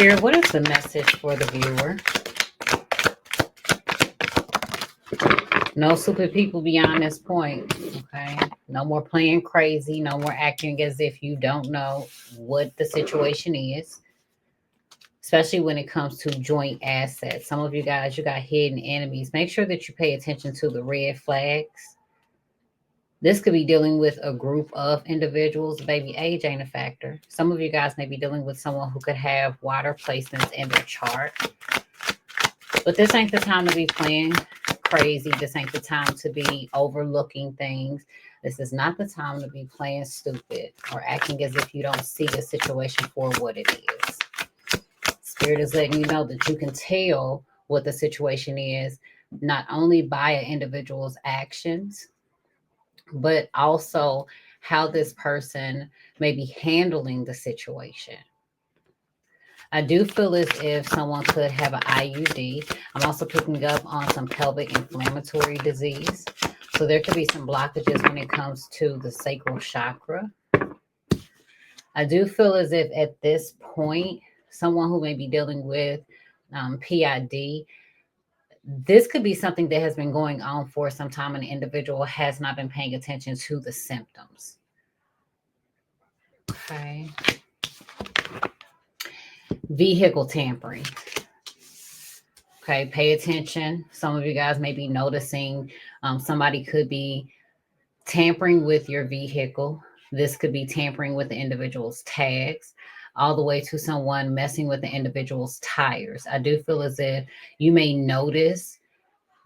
Spirit, what is the message for the viewer? No stupid people beyond this point. Okay. No more playing crazy. No more acting as if you don't know what the situation is. Especially when it comes to joint assets. Some of you guys, you got hidden enemies. Make sure that you pay attention to the red flags. This could be dealing with a group of individuals. Baby, age ain't a factor. Some of you guys may be dealing with someone who could have water placements in their chart. But this ain't the time to be playing crazy. This ain't the time to be overlooking things. This is not the time to be playing stupid or acting as if you don't see the situation for what it is. Spirit is letting you know that you can tell what the situation is, not only by an individual's actions, but also how this person may be handling the situation. I do feel as if someone could have an IUD. I'm also picking up on some pelvic inflammatory disease. So there could be some blockages when it comes to the sacral chakra. I do feel as if at this point, someone who may be dealing with PID, this could be something that has been going on for some time and the individual has not been paying attention to the symptoms. Okay. Vehicle tampering. Okay, pay attention. Some of you guys may be noticing somebody could be tampering with your vehicle. This could be tampering with the individual's tags, all the way to someone messing with the individual's tires. I do feel as if you may notice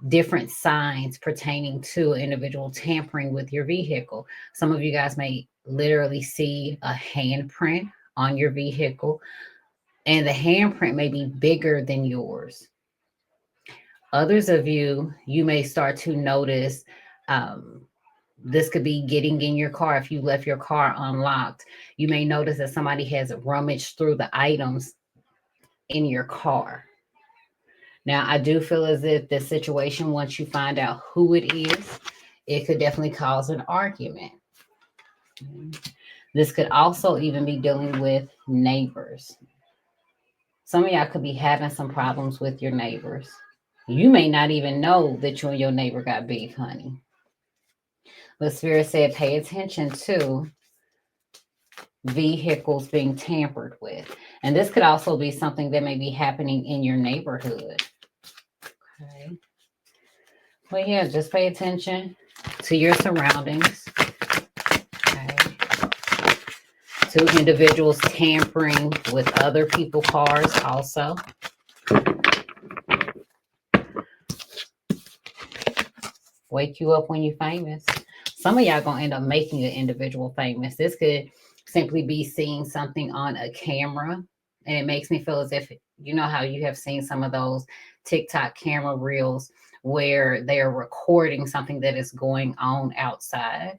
different signs pertaining to an individual tampering with your vehicle. Some of you guys may literally see a handprint on your vehicle, and the handprint may be bigger than yours. Others of you, you may start to notice this could be getting in your car. If you left your car unlocked, you may notice that somebody has rummaged through the items in your car. Now, I do feel as if this situation, once you find out who it is, it could definitely cause an argument. This could also even be dealing with neighbors. Some of y'all could be having some problems with your neighbors. You may not even know that you and your neighbor got beef, honey. But Spirit said, pay attention to vehicles being tampered with. And this could also be something that may be happening in your neighborhood. Okay. Well, yeah, just pay attention to your surroundings. Okay. To individuals tampering with other people's cars also. Wake you up when you're famous. Some of y'all gonna end up making an individual famous. This could simply be seeing something on a camera, and it makes me feel as if, you know how you have seen some of those TikTok camera reels where they're recording something that is going on outside.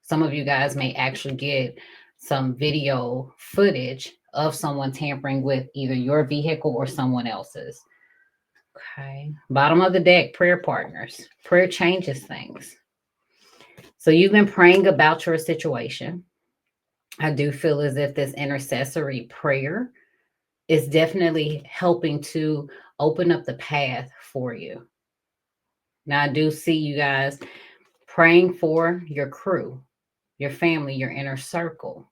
Some of you guys may actually get some video footage of someone tampering with either your vehicle or someone else's. Okay. Bottom of the deck, prayer partners. Prayer changes things. So you've been praying about your situation. I do feel as if this intercessory prayer is definitely helping to open up the path for you. Now, I do see you guys praying for your crew, your family, your inner circle.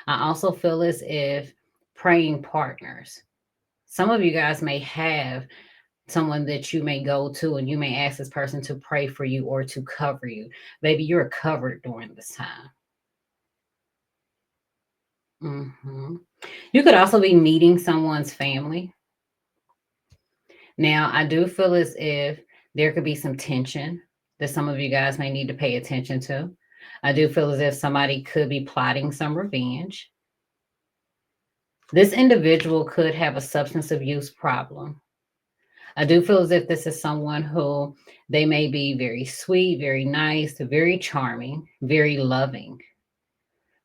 I also feel as if praying partners. Some of you guys may have someone that you may go to and you may ask this person to pray for you or to cover you. Maybe you're covered during this time. You could also be meeting someone's family. Now, I do feel as if there could be some tension that some of you guys may need to pay attention to. I do feel as if somebody could be plotting some revenge. This individual could have a substance abuse problem. I do feel as if this is someone who they may be very sweet, very nice, very charming, very loving.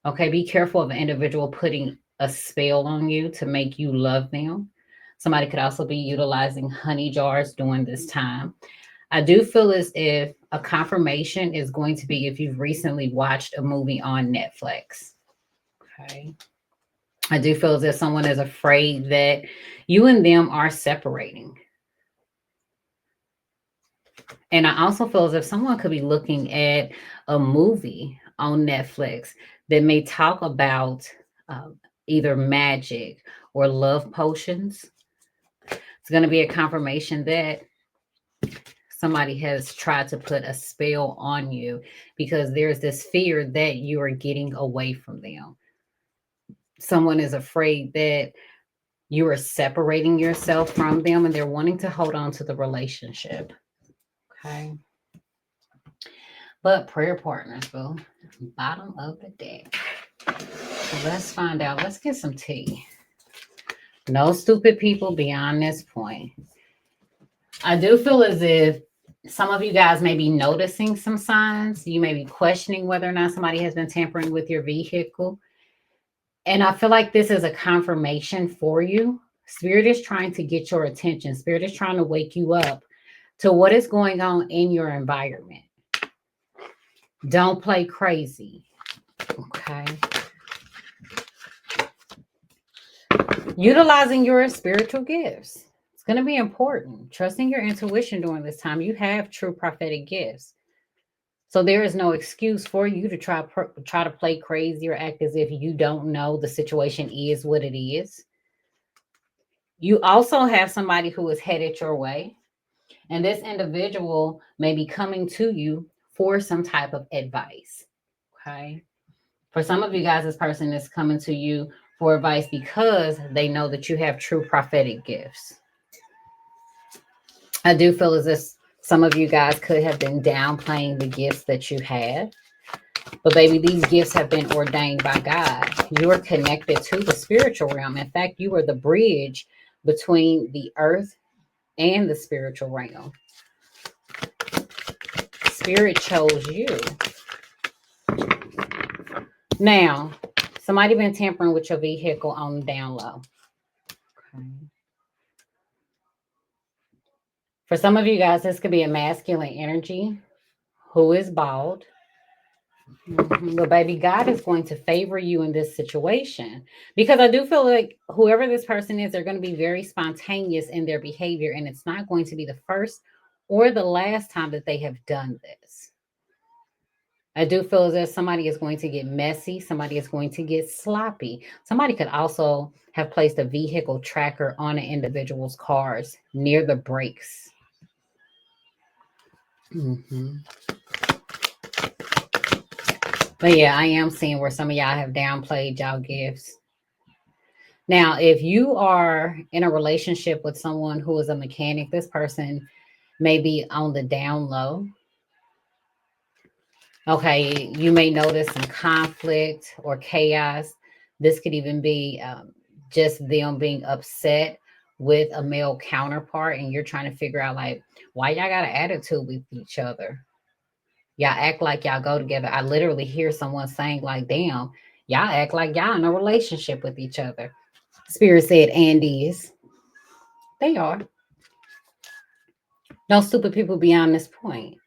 Okay, be careful of an individual putting a spell on you to make you love them. Somebody could also be utilizing honey jars during this time. I do feel as if a confirmation is going to be if you've recently watched a movie on Netflix. Okay. I do feel as if someone is afraid that you and them are separating. And I also feel as if someone could be looking at a movie on Netflix that may talk about either magic or love potions. It's going to be a confirmation that somebody has tried to put a spell on you because there's this fear that you are getting away from them. Someone is afraid that you are separating yourself from them and they're wanting to hold on to the relationship. Okay. But prayer partners, boo. Bottom of the deck. Let's find out. Let's get some tea. No stupid people beyond this point. I do feel as if some of you guys may be noticing some signs. You may be questioning whether or not somebody has been tampering with your vehicle. And I feel like this is a confirmation for you. Spirit is trying to get your attention. Spirit is trying to wake you up to what is going on in your environment. Don't play crazy. Okay. Utilizing your spiritual gifts. It's going to be important. Trusting your intuition during this time. You have true prophetic gifts. So there is no excuse for you to try to play crazy or act as if you don't know the situation is what it is. You also have somebody who is headed your way, and this individual may be coming to you for some type of advice. Okay. For some of you guys, this person is coming to you for advice because they know that you have true prophetic gifts. I do feel as if some of you guys could have been downplaying the gifts that you have. But baby, these gifts have been ordained by God. You are connected to the spiritual realm. In fact, you are the bridge between the earth and the spiritual realm. Spirit chose you. Now, somebody been tampering with your vehicle on the down low. Okay. For some of you guys, this could be a masculine energy who is bald. But baby, God is going to favor you in this situation because I do feel like whoever this person is, they're going to be very spontaneous in their behavior, and it's not going to be the first or the last time that they have done this. I do feel as if somebody is going to get messy, somebody is going to get sloppy. Somebody could also have placed a vehicle tracker on an individual's cars near the brakes. Mm-hmm. But yeah, I am seeing where some of y'all have downplayed y'all gifts. Now, if you are in a relationship with someone who is a mechanic, this person may be on the down low. Okay, you may notice some conflict or chaos. This could even be just them being upset with a male counterpart, and you're trying to figure out like why y'all got an attitude with each other. Y'all act like y'all go together. I literally hear someone saying like, "Damn, y'all act like y'all in a relationship with each other." Spirit said, "And is they are." No stupid people beyond this point.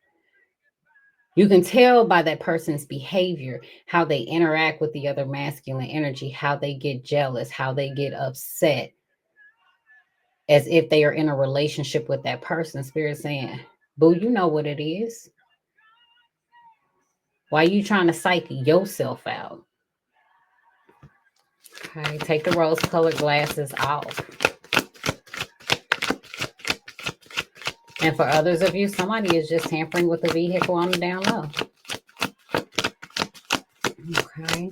You can tell by that person's behavior, how they interact with the other masculine energy, how they get jealous, how they get upset, as if they are in a relationship with that person. Spirit saying, boo, you know what it is. Why are you trying to psych yourself out? Okay, take the rose colored glasses off. And for others of you, somebody is just tampering with the vehicle on the down low. Okay.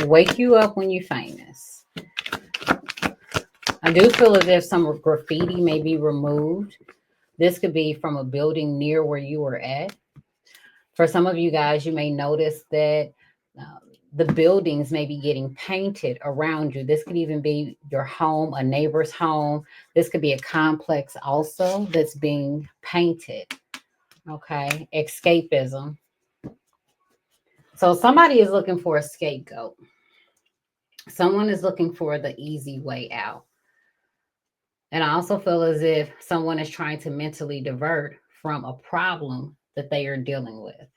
Wake you up when you're famous. I do feel as if some graffiti may be removed. This could be from a building near where you were at. For some of you guys, you may notice that the buildings may be getting painted around you. This could even be your home, a neighbor's home. This could be a complex also that's being painted. Okay. Escapism. So somebody is looking for a scapegoat. Someone is looking for the easy way out. And I also feel as if someone is trying to mentally divert from a problem that they are dealing with.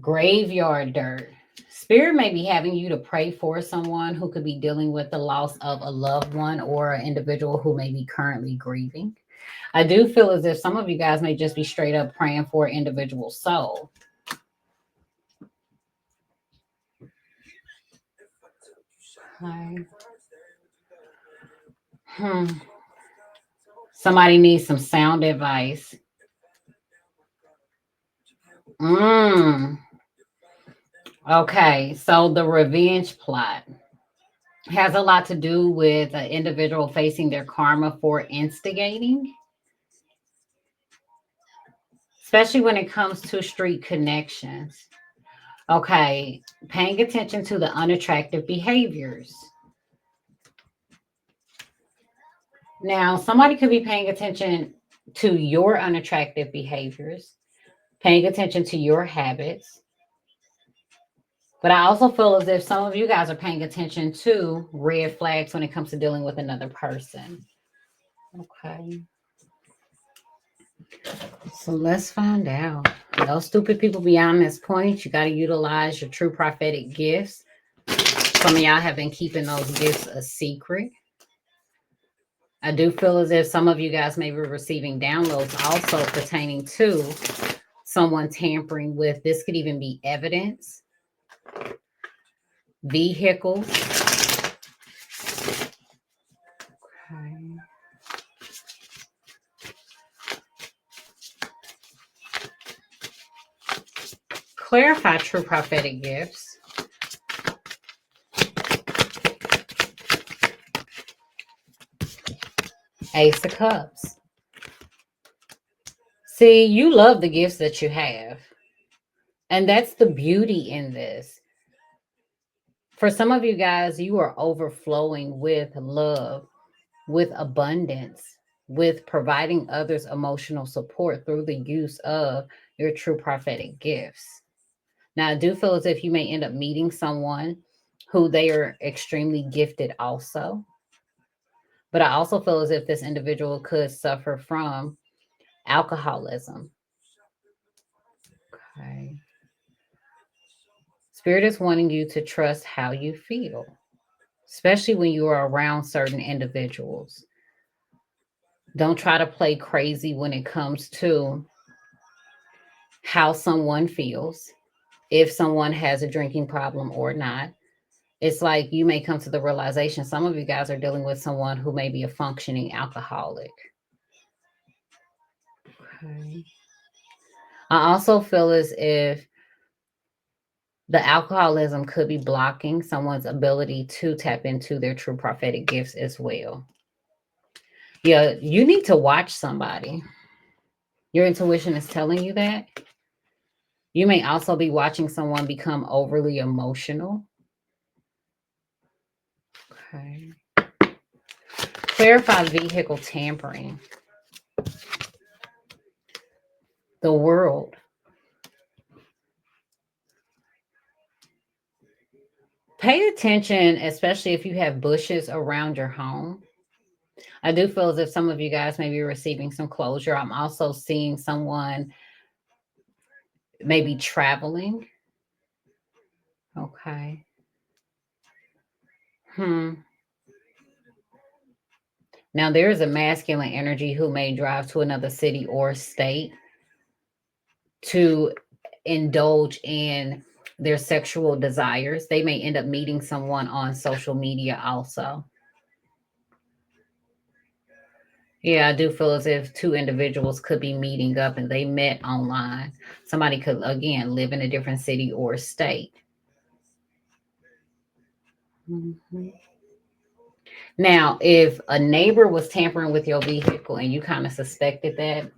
Graveyard dirt. Spirit may be having you to pray for someone who could be dealing with the loss of a loved one or an individual who may be currently grieving. I do feel as if some of you guys may just be straight up praying for an individual soul. Okay. Somebody needs some sound advice. Okay, so the revenge plot has a lot to do with an individual facing their karma for instigating, especially when it comes to street connections. Okay, paying attention to the unattractive behaviors. Now, somebody could be paying attention to your unattractive behaviors, paying attention to your habits. But I also feel as if some of you guys are paying attention to red flags when it comes to dealing with another person. Okay. So let's find out. No stupid people beyond this point. You got to utilize your true prophetic gifts. Some of y'all have been keeping those gifts a secret. I do feel as if some of you guys may be receiving downloads also pertaining to someone tampering with. This could even be evidence, vehicles. Okay. Clarify true prophetic gifts. Ace of Cups. See, you love the gifts that you have. And that's the beauty in this. For some of you guys, you are overflowing with love, with abundance, with providing others emotional support through the use of your true prophetic gifts. Now, I do feel as if you may end up meeting someone who they are extremely gifted also. But I also feel as if this individual could suffer from alcoholism. Okay. Spirit is wanting you to trust how you feel, especially when you are around certain individuals. Don't try to play crazy when it comes to how someone feels, if someone has a drinking problem or not. It's like you may come to the realization some of you guys are dealing with someone who may be a functioning alcoholic. Okay. I also feel as if the alcoholism could be blocking someone's ability to tap into their true prophetic gifts as well. Yeah, you need to watch somebody. Your intuition is telling you that. You may also be watching someone become overly emotional. Okay. Clarify vehicle tampering. The world. Pay attention, especially if you have bushes around your home. I do feel as if some of you guys may be receiving some closure. I'm also seeing someone maybe traveling. Okay. Now, there is a masculine energy who may drive to another city or state to indulge in their sexual desires. They may end up meeting someone on social media also. Yeah, I do feel as if two individuals could be meeting up and they met online. Somebody could, again, live in a different city or state. Mm-hmm. Now, if a neighbor was tampering with your vehicle and you kind of suspected that,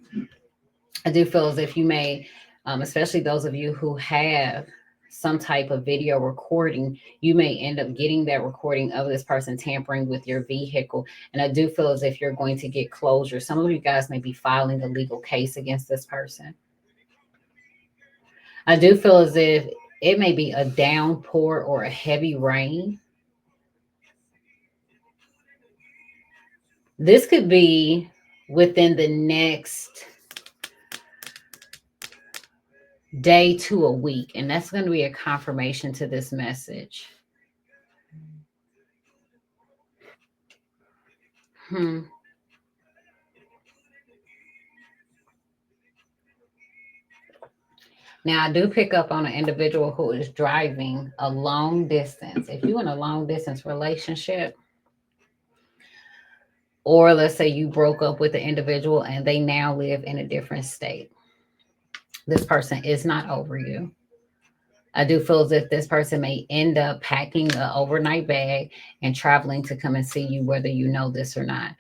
I do feel as if you may, especially those of you who have some type of video recording, you may end up getting that recording of this person tampering with your vehicle. And I do feel as if you're going to get closure. Some of you guys may be filing a legal case against this person. I do feel as if it may be a downpour or a heavy rain. This could be within the next day to a week. And that's going to be a confirmation to this message. Hmm. Now, I do pick up on an individual who is driving a long distance. If you're in a long distance relationship, or let's say you broke up with the individual and they now live in a different state, this person is not over you. I do feel as if this person may end up packing an overnight bag and traveling to come and see you, whether you know this or not.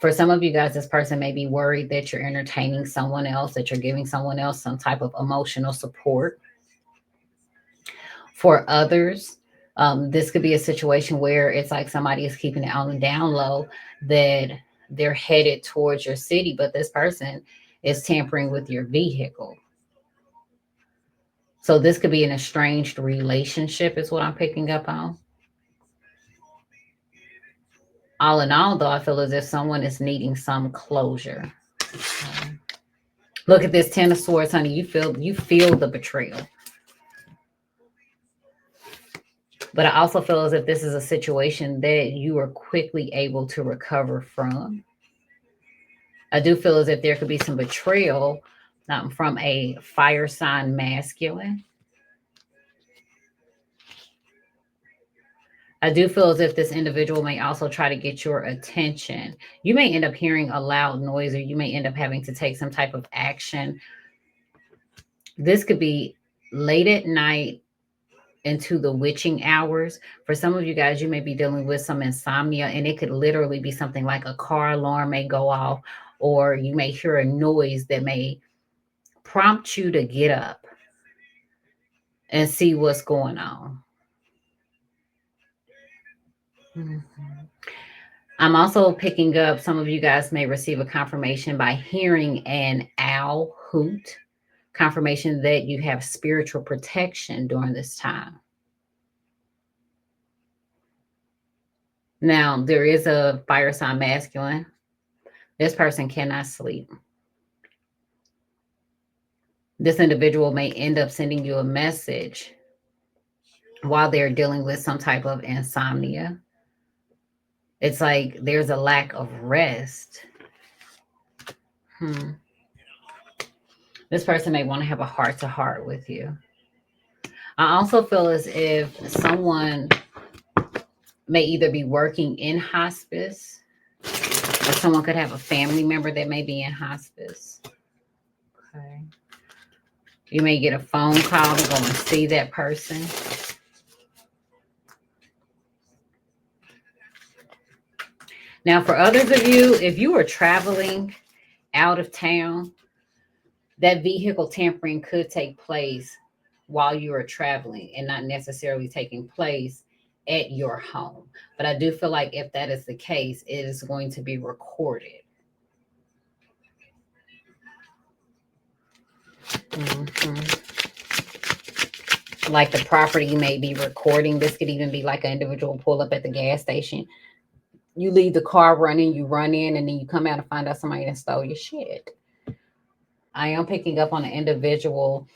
For some of you guys, this person may be worried that you're entertaining someone else, that you're giving someone else some type of emotional support. For others, this could be a situation where it's like somebody is keeping it on the down low, that they're headed towards your city, but this person is tampering with your vehicle. So this could be an estranged relationship, is what I'm picking up on. All in all, though, I feel as if someone is needing some closure. Look at this Ten of Swords, honey. You feel the betrayal. But I also feel as if this is a situation that you are quickly able to recover from. I do feel as if there could be some betrayal from a fire sign masculine. I do feel as if this individual may also try to get your attention. You may end up hearing a loud noise, or you may end up having to take some type of action. This could be late at night into the witching hours. For some of you guys, you may be dealing with some insomnia, and it could literally be something like a car alarm may go off, or you may hear a noise that may prompt you to get up and see what's going on. Mhm. I'm also picking up some of you guys may receive a confirmation by hearing an owl hoot, confirmation that you have spiritual protection during this time. Now, there is a fire sign masculine. This person cannot sleep. This individual may end up sending you a message while they're dealing with some type of insomnia. It's like there's a lack of rest. Hmm. This person may want to have a heart to heart with you. I also feel as if someone may either be working in hospice, or someone could have a family member that may be in hospice. Okay. You may get a phone call to go and see that person. Now, for others of you, if you are traveling out of town, that vehicle tampering could take place while you are traveling and not necessarily taking place at your home. But I do feel like if that is the case, it is going to be recorded. Mhm. Like the property may be recording. This could even be like an individual pull up at the gas station. You leave the car running, you run in, and then you come out and find out somebody that stole your shit. I am picking up on an individual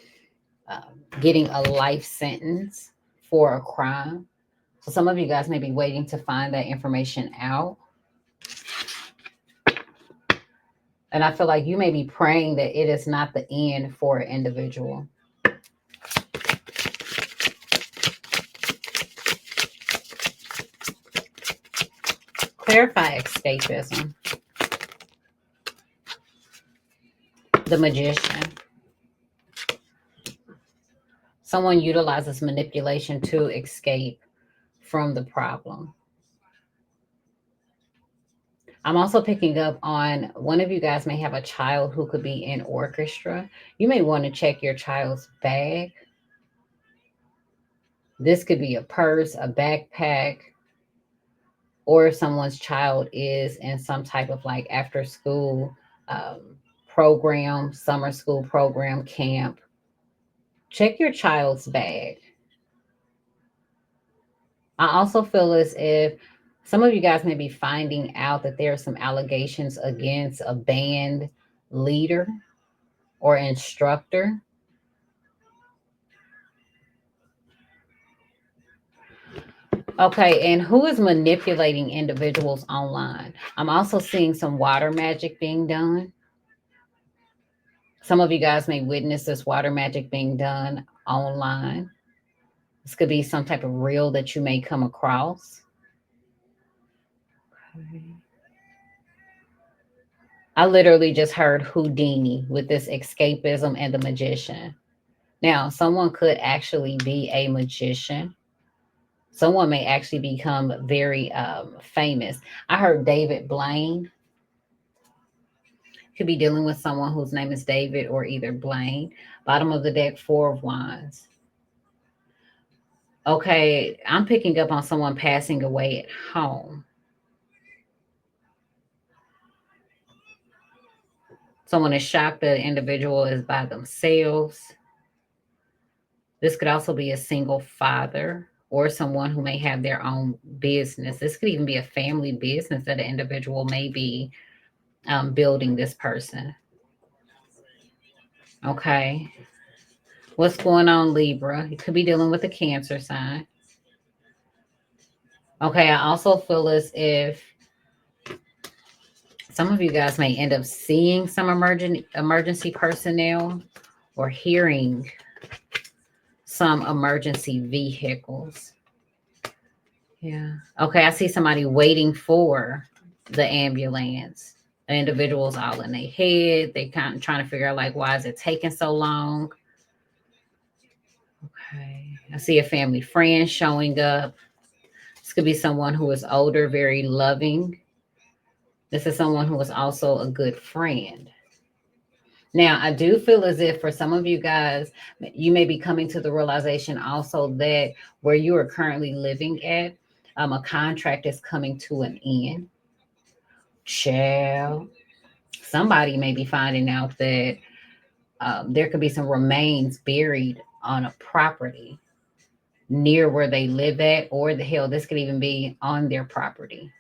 getting a life sentence for a crime. So some of you guys may be waiting to find that information out. And I feel like you may be praying that it is not the end for an individual. Clarify escapism. The magician. Someone utilizes manipulation to escape from the problem. I'm also picking up on one of you guys may have a child who could be in orchestra. You may want to check your child's bag. This could be a purse, a backpack, or if someone's child is in some type of like after school program, summer school program, camp. Check your child's bag. I also feel as if some of you guys may be finding out that there are some allegations against a band leader or instructor. Okay, and who is manipulating individuals online? I'm also seeing some water magic being done. Some of you guys may witness this water magic being done online. This could be some type of reel that you may come across. I literally just heard Houdini with this escapism and the magician. Now, someone could actually be a magician. Someone may actually become very famous. I heard David Blaine could be dealing with someone whose name is David or either Blaine. Bottom of the deck, Four of Wands. Okay, I'm picking up on someone passing away at home. Someone is shocked that an individual is by themselves. This could also be a single father or someone who may have their own business. This could even be a family business that an individual may be building this person. Okay. What's going on, Libra? You could be dealing with a Cancer sign. Okay, I also feel as if some of you guys may end up seeing some emergency personnel or hearing some emergency vehicles. Yeah. Okay, I see somebody waiting for the ambulance. The individual's all in their head. They kind of trying to figure out like why is it taking so long? Okay. I see a family friend showing up. This could be someone who is older, very loving. This is someone who is also a good friend. Now, I do feel as if for some of you guys, you may be coming to the realization also that where you are currently living at, a contract is coming to an end. Child. Somebody may be finding out that there could be some remains buried on a property near where they live at, or the hell, this could even be on their property.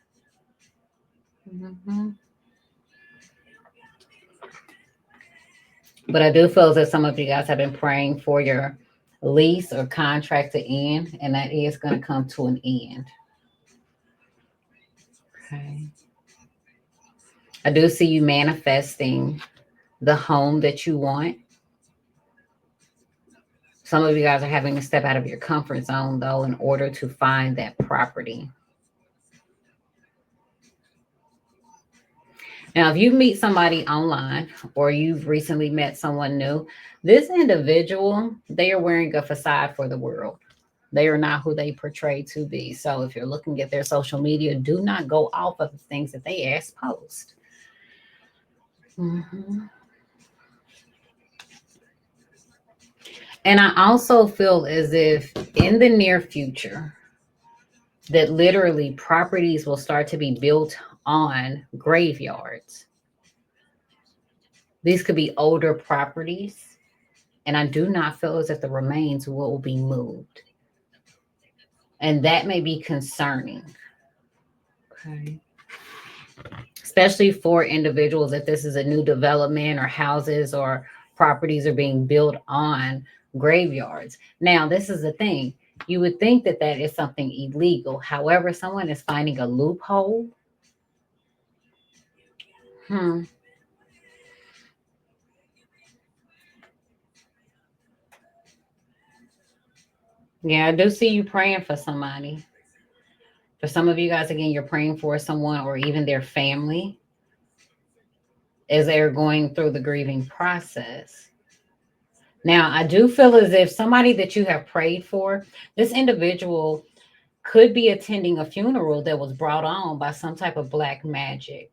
Mm-hmm. But I do feel that some of you guys have been praying for your lease or contract to end, and that is going to come to an end. Okay. I do see you manifesting the home that you want. Some of you guys are having to step out of your comfort zone, though, in order to find that property. Now, if you meet somebody online or you've recently met someone new, this individual, they are wearing a facade for the world. They are not who they portray to be. So if you're looking at their social media, do not go off of the things that they post. Mm-hmm. And I also feel as if in the near future, that literally properties will start to be built on graveyards. These could be older properties, and I do not feel as if the remains will be moved. And that may be concerning. Okay. Especially for individuals, if this is a new development or houses or properties are being built on graveyards. Now, this is the thing. You would think that that is something illegal. However, someone is finding a loophole. Yeah, I do see you praying for somebody. For some of you guys, again, you're praying for someone or even their family as they're going through the grieving process. Now, I do feel as if somebody that you have prayed for, this individual could be attending a funeral that was brought on by some type of black magic.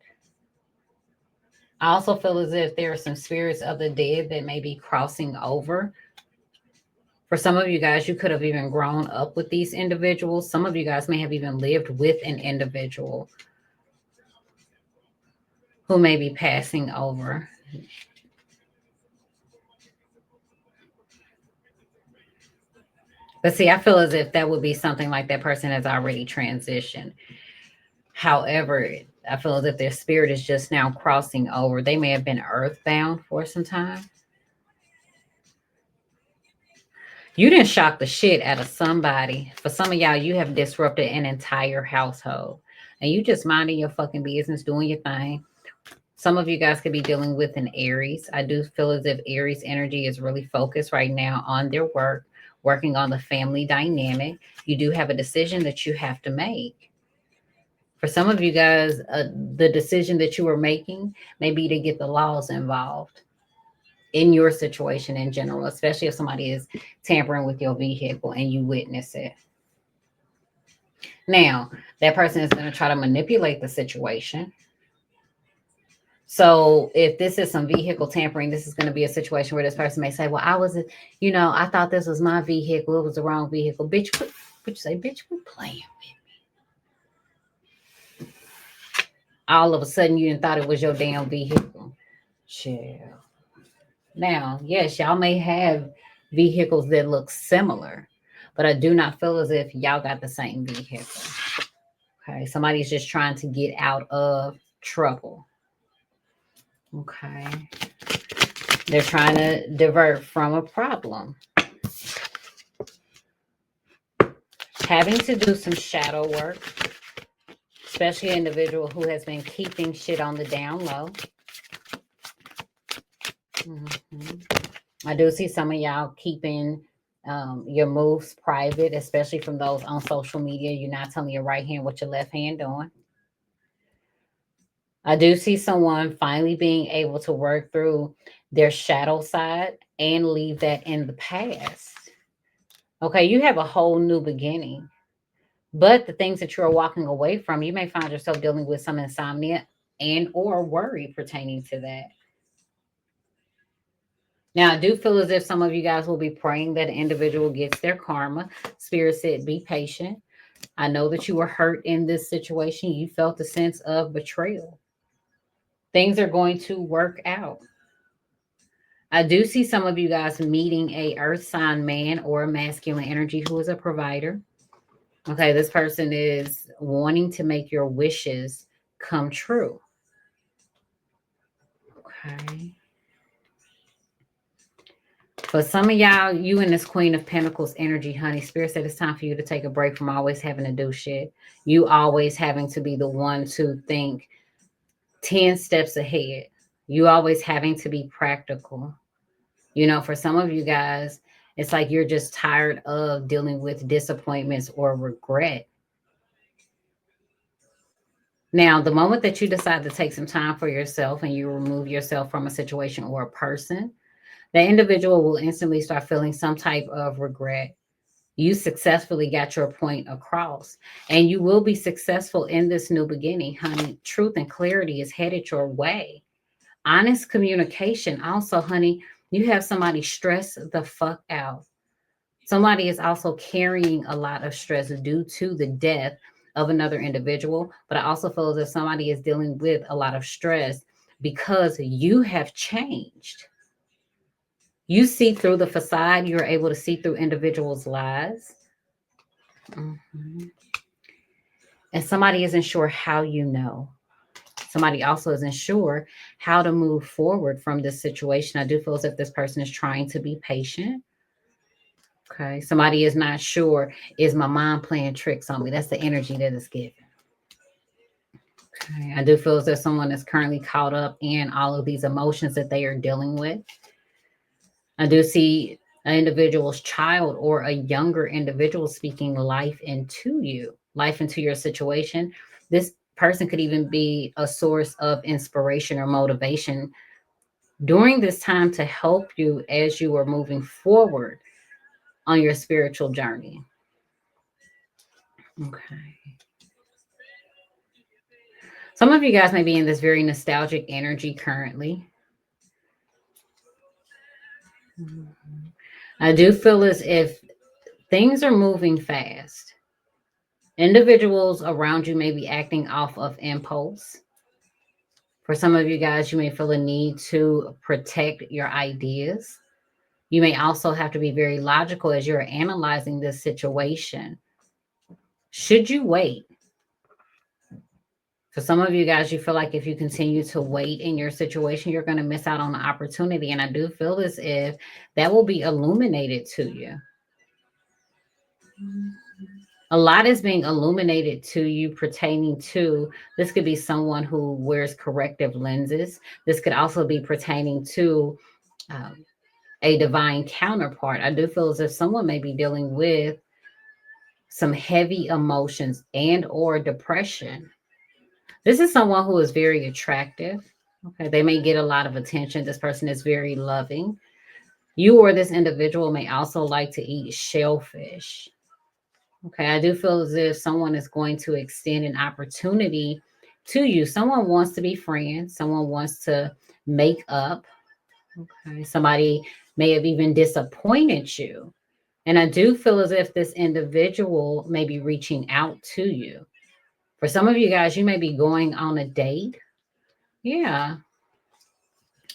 I also feel as if there are some spirits of the dead that may be crossing over. For some of you guys, you could have even grown up with these individuals. Some of you guys may have even lived with an individual who may be passing over. But see, I feel as if that would be something like that person has already transitioned. However, I feel as if their spirit is just now crossing over. They may have been earthbound for some time. You didn't shock the shit out of somebody. For some of y'all, you have disrupted an entire household. And you just minding your fucking business, doing your thing. Some of you guys could be dealing with an Aries. I do feel as if Aries energy is really focused right now on their work, working on the family dynamic. You do have a decision that you have to make. For some of you guys, the decision that you are making may be to get the laws involved in your situation in general, especially if somebody is tampering with your vehicle and you witness it. Now, that person is going to try to manipulate the situation. So, if this is some vehicle tampering, this is going to be a situation where this person may say, "Well, I thought this was my vehicle. It was the wrong vehicle." Bitch, what you say? Bitch, quit playing with me. All of a sudden, you didn't thought it was your damn vehicle. Chill. Now, yes, y'all may have vehicles that look similar, but I do not feel as if y'all got the same vehicle. Okay, somebody's just trying to get out of trouble. Okay, they're trying to divert from a problem. Having to do some shadow work, especially an individual who has been keeping shit on the down low. I do see some of y'all keeping your moves private, especially from those on social media. You're not telling your right hand what your left hand doing. I do see someone finally being able to work through their shadow side and leave that in the past. Okay, you have a whole new beginning. But the things that you're walking away from, you may find yourself dealing with some insomnia and or worry pertaining to that. Now, I do feel as if some of you guys will be praying that an individual gets their karma. Spirit said, be patient. I know that you were hurt in this situation. You felt a sense of betrayal. Things are going to work out. I do see some of you guys meeting a earth sign man or a masculine energy who is a provider. Okay, this person is wanting to make your wishes come true. Okay. For some of y'all, you and this Queen of Pentacles energy, honey, Spirit said it's time for you to take a break from always having to do shit. You always having to be the one to think 10 steps ahead. You always having to be practical. For some of you guys, it's like you're just tired of dealing with disappointments or regret. Now, the moment that you decide to take some time for yourself and you remove yourself from a situation or a person, the individual will instantly start feeling some type of regret. You successfully got your point across, and you will be successful in this new beginning, honey. Truth and clarity is headed your way. Honest communication. Also, honey, you have somebody stressed the fuck out. Somebody is also carrying a lot of stress due to the death of another individual. But I also feel as if somebody is dealing with a lot of stress because you have changed. You see through the facade, you're able to see through individuals' lies. Mhm. And somebody isn't sure how you know. Somebody also isn't sure how to move forward from this situation. I do feel as if this person is trying to be patient. Okay. Somebody is not sure, is my mind playing tricks on me? That's the energy that is given. Okay. I do feel as if someone is currently caught up in all of these emotions that they are dealing with. I do see an individual's child or a younger individual speaking life into you, life into your situation. This person could even be a source of inspiration or motivation during this time to help you as you are moving forward on your spiritual journey. Okay. Some of you guys may be in this very nostalgic energy currently. I do feel as if things are moving fast. Individuals around you may be acting off of impulse. For some of you guys, you may feel a need to protect your ideas. You may also have to be very logical as you're analyzing this situation. Should you wait? For some of you guys, you feel like if you continue to wait in your situation, you're going to miss out on the opportunity. And I do feel as if that will be illuminated to you. A lot is being illuminated to you pertaining to this. Could be someone who wears corrective lenses. This could also be pertaining to um, a divine counterpart. I do feel as if someone may be dealing with some heavy emotions and or depression. This is someone who is very attractive. Okay, they may get a lot of attention. This person is very loving. You or this individual may also like to eat shellfish. Okay, I do feel as if someone is going to extend an opportunity to you. Someone wants to be friends, someone wants to make up. Okay, somebody may have even disappointed you. And I do feel as if this individual may be reaching out to you. For some of you guys, you may be going on a date. Yeah.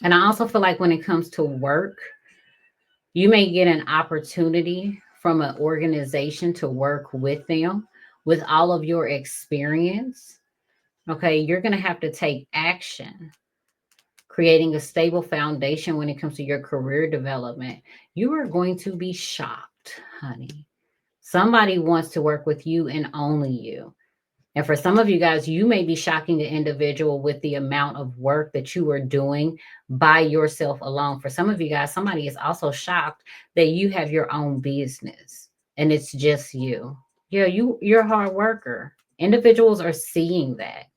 And I also feel like when it comes to work, you may get an opportunity from an organization to work with them with all of your experience. Okay, you're going to have to take action, creating a stable foundation when it comes to your career development. You are going to be shocked, honey. Somebody wants to work with you and only you. And for some of you guys, you may be shocking the individual with the amount of work that you are doing by yourself alone. For some of you guys, somebody is also shocked that you have your own business and it's just you. Yeah, you're a hard worker. Individuals are seeing that.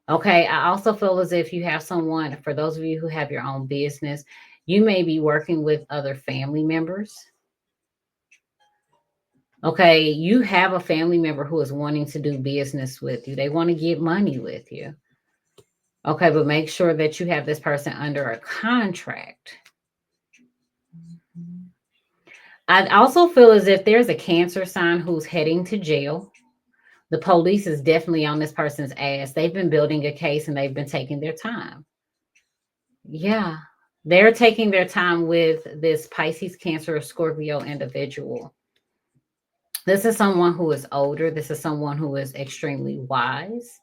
Okay, I also feel as if you have someone, for those of you who have your own business, you may be working with other family members. Okay, you have a family member who is wanting to do business with you. They want to get money with you. Okay, but make sure that you have this person under a contract. I also feel as if there's a Cancer sign who's heading to jail. The police is definitely on this person's ass. They've been building a case and they've been taking their time. Yeah, they're taking their time with this Pisces, Cancer, or Scorpio individual. This is someone who is older. This is someone who is extremely wise.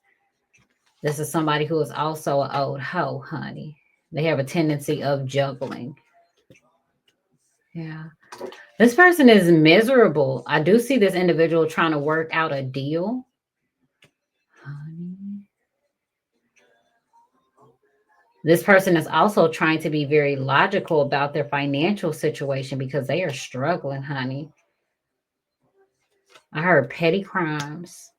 This is somebody who is also an old hoe, honey. They have a tendency of juggling. Yeah. This person is miserable. I do see this individual trying to work out a deal. Honey. This person is also trying to be very logical about their financial situation because they are struggling, honey. I heard petty crimes.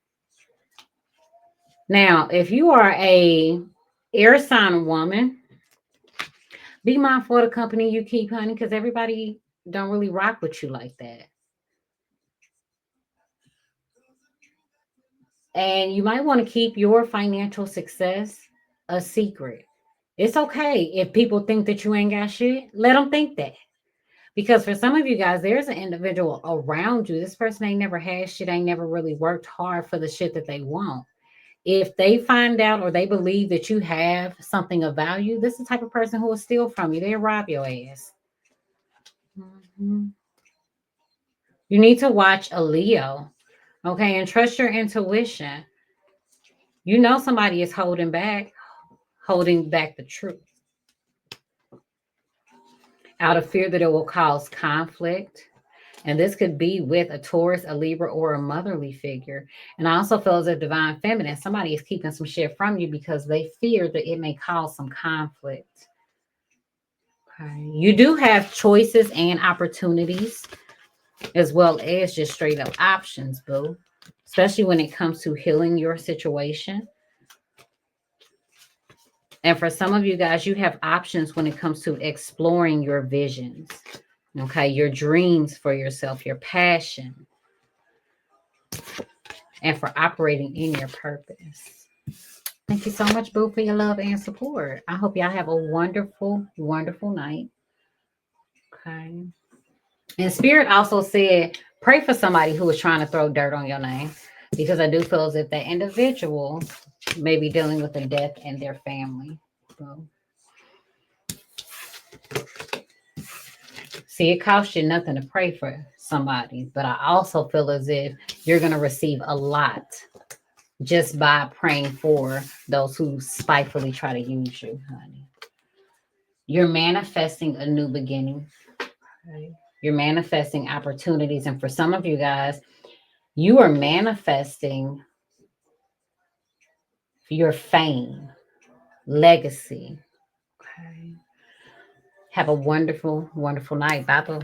Now, if you are a air sign woman, be mindful of the company you keep, honey, because everybody don't really rock with you like that. And you might want to keep your financial success a secret. It's okay if people think that you ain't got shit. Let them think that. Because for some of you guys, there's an individual around you. This person ain't never had shit, ain't never really worked hard for the shit that they want. If they find out or they believe that you have something of value, this is the type of person who will steal from you. They'll rob your ass. Mhm. You need to watch a Leo, okay, and trust your intuition. You know somebody is holding back the truth out of fear that it will cause conflict. And this could be with a Taurus, a Libra, or a motherly figure. And I also feel as a divine feminine, somebody is keeping some shit from you because they fear that it may cause some conflict. Okay. You do have choices and opportunities as well as just straight up options, boo. Especially when it comes to healing your situation. And for some of you guys, you have options when it comes to exploring your visions, okay, your dreams for yourself, your passion, and for operating in your purpose. Thank you so much, Boo, for your love and support. I hope y'all have a wonderful, wonderful night. Okay. And Spirit also said, pray for somebody who is trying to throw dirt on your name because I do feel as if that individual may be dealing with a death in their family. So, see, it costs you nothing to pray for somebody, but I also feel as if you're going to receive a lot just by praying for those who spitefully try to use you, honey. You're manifesting a new beginning. Okay? You're manifesting opportunities. And for some of you guys, you are manifesting your fame, legacy. Okay. Have a wonderful, wonderful night. Bye, boo.